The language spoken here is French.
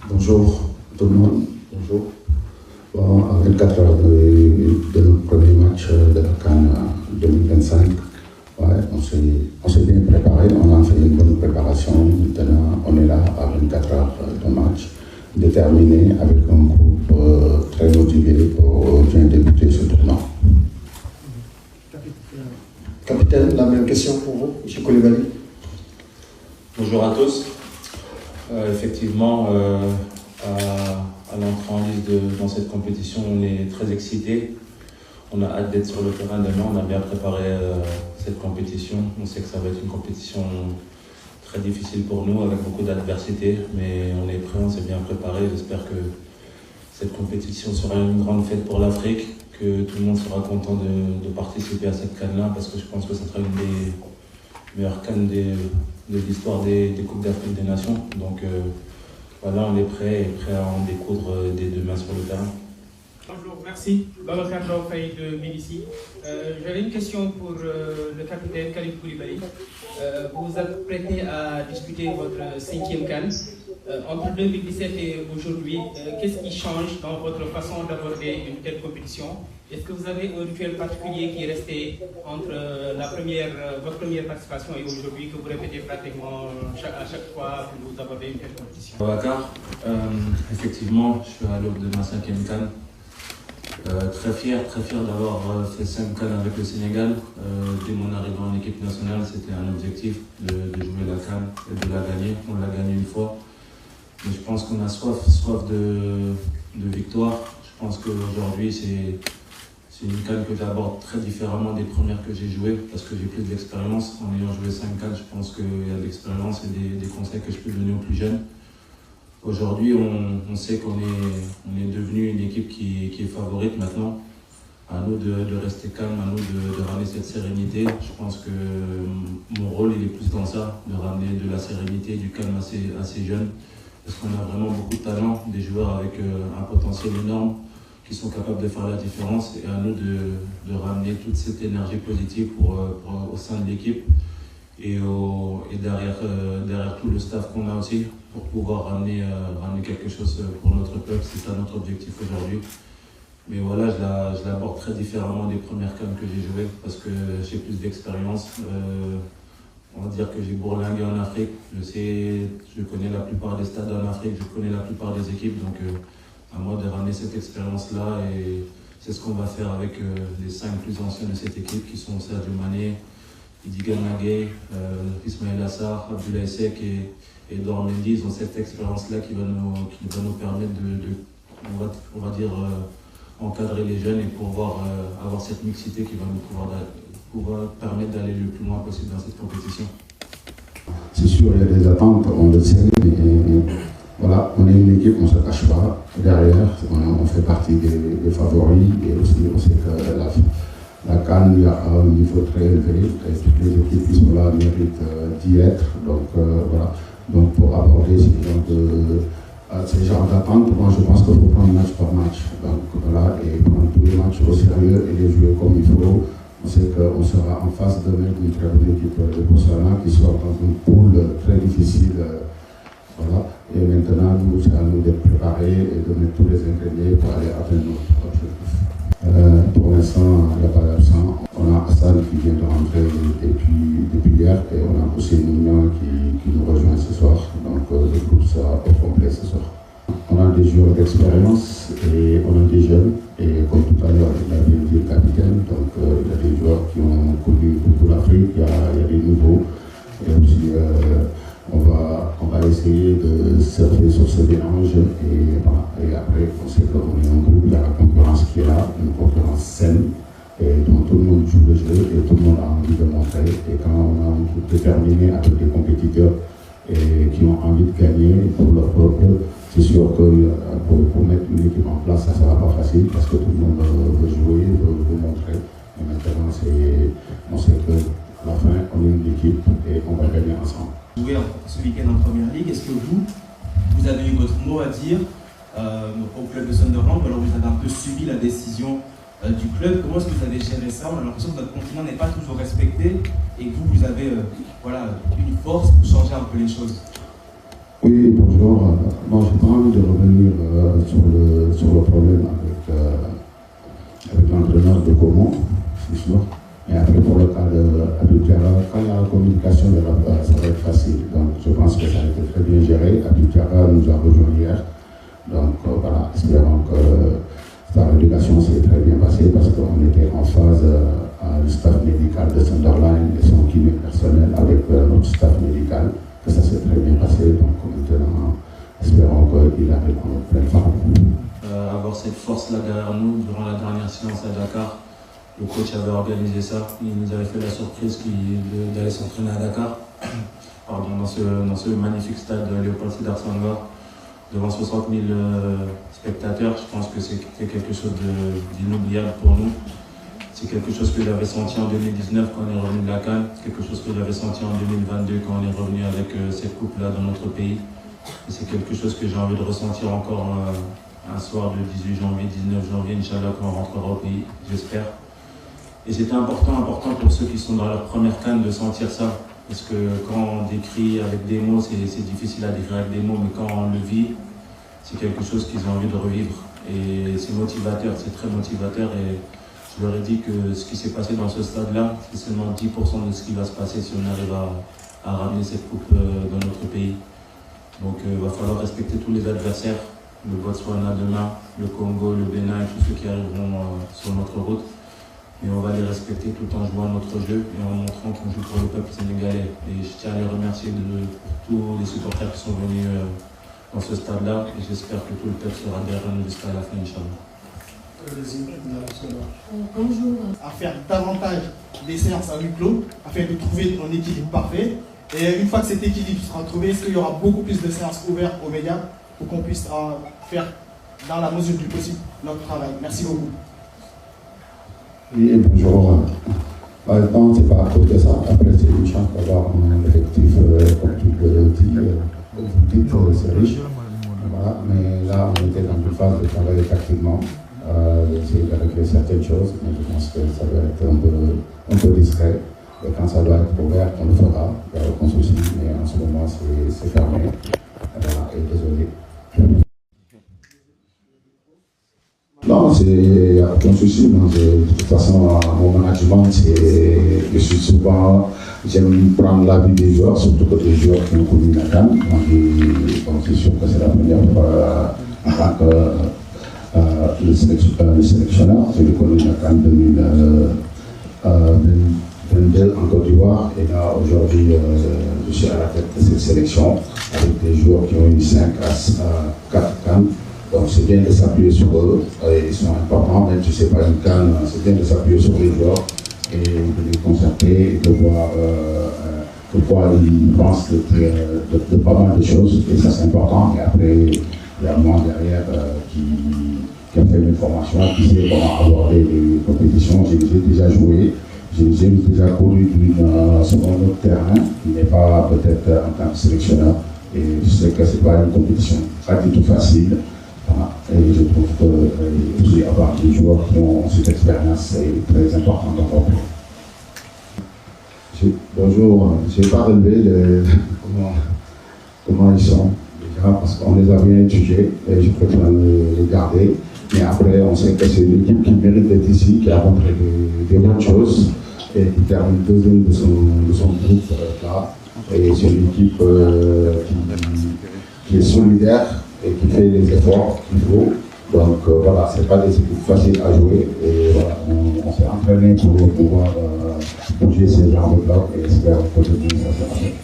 Bonjour tout le monde, bonjour. Bon, à 24 heures de notre premier match de la CAN 2025, ouais, on s'est bien préparé, on a fait une bonne préparation. Maintenant, on est là à 24 heures de match, déterminé avec un groupe très motivé pour bien débuter ce tournoi. Capitaine, la même question pour vous, M. Koulibaly. Bonjour à tous. Effectivement, à l'entrée en liste dans cette compétition, on est très excités. On a hâte d'être sur le terrain demain. On a bien préparé cette compétition. On sait que ça va être une compétition très difficile pour nous, avec beaucoup d'adversité. Mais on est prêt, on s'est bien préparé. J'espère que cette compétition sera une grande fête pour l'Afrique, que tout le monde sera content de participer à cette CAN-là, parce que je pense que ce sera une des meilleures CAN de l'histoire des Coupes d'Afrique des Nations. Donc voilà, on est prêt à en découdre dès demain sur le terrain. Bonjour, merci. Babacar Faye de Médici. J'avais une question pour le capitaine Kalidou Koulibaly. Vous vous apprêtez à disputer votre 5e CAN. Entre 2017 et aujourd'hui, qu'est-ce qui change dans votre façon d'aborder une telle compétition? Est-ce que vous avez un rituel particulier qui est resté entre votre première participation et aujourd'hui, que vous répétez pratiquement à chaque fois que vous abordez une telle compétition? Babacar, effectivement, je suis à l'aube de ma 5e CAN. Très fier d'avoir fait 5 CAN avec le Sénégal. Dès mon arrivée en équipe nationale, c'était un objectif de jouer la CAN et de la gagner. On l'a gagné une fois. Mais je pense qu'on a soif de victoire. Je pense qu'aujourd'hui, c'est une CAN que j'aborde très différemment des premières que j'ai jouées, parce que j'ai plus d'expérience. En ayant joué 5 CAN, je pense qu'il y a de l'expérience et des conseils que je peux donner aux plus jeunes. Aujourd'hui, on sait qu'on est devenu une équipe qui est favorite maintenant. À nous de rester calme, à nous de ramener cette sérénité. Je pense que mon rôle, il est plus dans ça, de ramener de la sérénité, du calme à ces jeunes. Parce qu'on a vraiment beaucoup de talent, des joueurs avec un potentiel énorme, qui sont capables de faire la différence. Et à nous de ramener toute cette énergie positive au sein de l'équipe. Et derrière tout le staff qu'on a aussi, pour pouvoir ramener quelque chose pour notre peuple. C'est ça notre objectif aujourd'hui. Mais voilà, je l'aborde très différemment des premières CAN que j'ai jouées, parce que j'ai plus d'expérience. On va dire que j'ai bourlingué en Afrique. Je connais la plupart des stades en Afrique, je connais la plupart des équipes. Donc à moi de ramener cette expérience-là, et c'est ce qu'on va faire avec les 5 plus anciens de cette équipe, qui sont Sadio Mané, Idigan Nagué, Ismaël Assar, Abdoulaye Seck et Edouard Mendy. Ils ont cette expérience-là qui va nous permettre on va dire, encadrer les jeunes et pouvoir avoir cette mixité qui va nous pouvoir permettre d'aller le plus loin possible dans cette compétition. C'est sûr, il y a des attentes, on le sait, mais voilà, on est une équipe, on ne se cache pas. Derrière, on fait partie des favoris, et aussi on sait que la CAN est à un niveau très élevé, et toutes les équipes qui sont là méritent d'y être. Donc voilà, donc pour aborder ces genres d'attentes, moi je pense qu'il faut prendre match par match. Donc voilà, et prendre tous les matchs au sérieux et les jouer comme il faut. On sait qu'on sera en face demain d'une très bonne équipe de Botswana qui sort dans une poule très difficile. Voilà. Et maintenant, c'est à nous d'être préparés et de mettre tous les ingrédients pour aller atteindre notre objectif. Pour l'instant, il n'y a pas d'absent. On a Hassan qui vient de rentrer depuis hier, et on a aussi Mounian qui nous rejoint ce soir. Donc le groupe sera au complet ce soir. On a des joueurs d'expérience et on a des jeunes. Et comme tout à l'heure, il a bien dit le capitaine, donc il y a des joueurs qui ont connu toute l'Afrique, il y a des nouveaux. Et aussi, on va essayer de surfer sur ce mélange. Et après, on sait qu'on est un groupe, il y a la concurrence qui est là, une concurrence saine, et dont tout le monde joue le jeu et tout le monde a envie de montrer. Et quand on a un groupe déterminé avec des compétiteurs qui ont envie de gagner pour leur peuple, c'est sûr que pour mettre une équipe en place, ça ne sera pas facile, parce que tout le monde veut jouer, veut montrer. Mais maintenant, on sait qu'à la fin, on est une équipe et on va gagner ensemble. Jouer ce week-end en Première Ligue, est-ce que vous avez eu votre mot à dire au club de Sunderland, ou alors vous avez un peu subi la décision du club? Comment est-ce que vous avez géré ça? On a l'impression que votre continent n'est pas toujours respecté et que vous avez une force pour changer un peu les choses. Oui, bonjour. Bonjour. Bon, j'ai pas envie de revenir sur le problème avec l'entraîneur de Gaumont, c'est sûr. Et après, pour le cas d'Habib Diarra, quand il y a la communication de la part, ça va être facile. Donc, je pense que ça a été très bien géré. Habib Diarra nous a rejoint hier. Donc, voilà, espérons que la rééducation s'est très bien passée parce qu'on était en phase le staff médical de Sunderland et son kiné personnel avec notre staff médical, que ça s'est très bien passé. Donc, maintenant, espérons qu'il arrive en pleine forme. Avoir cette force-là derrière nous, durant la dernière séance à Dakar, le coach avait organisé ça. Il nous avait fait la surprise d'aller s'entraîner à Dakar, dans ce magnifique stade de Léopold Sédar Senghor, devant 60 000 spectateurs. Je pense que c'était quelque chose d'inoubliable pour nous. C'est quelque chose que j'avais senti en 2019 quand on est revenu de la CAN, quelque chose que j'avais senti en 2022 quand on est revenu avec cette coupe-là dans notre pays. Et c'est quelque chose que j'ai envie de ressentir encore un soir de 18 janvier, 19 janvier, Inch'Allah, quand on rentrera au pays, j'espère. Et c'était important pour ceux qui sont dans leur première CAN de sentir ça. Parce que quand on décrit avec des mots, c'est difficile à décrire avec des mots, mais quand on le vit, c'est quelque chose qu'ils ont envie de revivre. Et c'est motivateur, c'est très motivateur. Et je leur ai dit que ce qui s'est passé dans ce stade-là, c'est seulement 10% de ce qui va se passer si on arrive à ramener cette coupe dans notre pays. Donc il va falloir respecter tous les adversaires, le Botswana demain, le Congo, le Bénin et tous ceux qui arriveront sur notre route. Mais on va les respecter tout en jouant notre jeu et en montrant qu'on joue pour le peuple sénégalais. Et je tiens à les remercier pour tous les supporters qui sont venus dans ce stade-là. Et j'espère que tout le peuple sera derrière nous jusqu'à la fin, Inch'Allah. Bonjour. À faire davantage des séances à huis clos afin de trouver un équilibre parfait. Et une fois que cet équilibre sera trouvé, est-ce qu'il y aura beaucoup plus de séances ouvertes aux médias pour qu'on puisse faire dans la mesure du possible notre travail? Merci beaucoup. Oui, bonjour. Maintenant, c'est pas à cause de ça. Après, c'est une chance d'avoir un effectif, comme tu le dis, vous dites, c'est riche. Voilà. Mais là, on était dans une phase de travailler tactiquement, essayer de régler certaines choses, mais je pense que ça doit être un peu discret. Et quand ça doit être ouvert, on le fera, il n'y a aucun souci, mais en ce moment, c'est fermé. Voilà, et désolé. Non, il n'y a aucun souci. De toute façon, mon management, je suis souvent, j'aime prendre l'avis des joueurs, surtout que des joueurs qui ont connu la CAN. Donc, c'est sûr que c'est la première fois en tant que le sélectionneur. J'ai connu la CAN 2022 en Côte d'Ivoire. Et là, aujourd'hui, je suis à la tête de cette sélection avec des joueurs qui ont eu 5 à 4 CAN. Donc c'est bien de s'appuyer sur eux, ils sont importants, même si ce n'est pas une CAN, c'est bien de s'appuyer sur les joueurs et de les concerter et de voir pourquoi ils pensent de pas mal de choses, et ça c'est important. Et après, il y a moi derrière qui a fait une formation, qui sait comment aborder les compétitions. J'ai déjà joué, j'ai déjà couru sur un autre terrain qui n'est pas peut-être en tant que sélectionneur, et je sais que ce n'est pas une compétition pas du tout facile. Voilà. Et je trouve que aussi avoir des joueurs qui ont cette expérience est très important dans leur vie. Bonjour, je n'ai pas relevé comment ils sont déjà parce qu'on les a bien étudiés et je préfère les garder. Mais après, on sait que c'est une équipe qui mérite d'être ici, qui a montré des bonnes choses et qui termine deuxième de son groupe là. Et c'est une équipe qui est solidaire et qui fait les efforts qu'il faut. Donc voilà, ce n'est pas des équipes faciles à jouer. Et voilà, on s'est entraîné pour pouvoir bouger ces genres de blocs et espère que ça sera fait.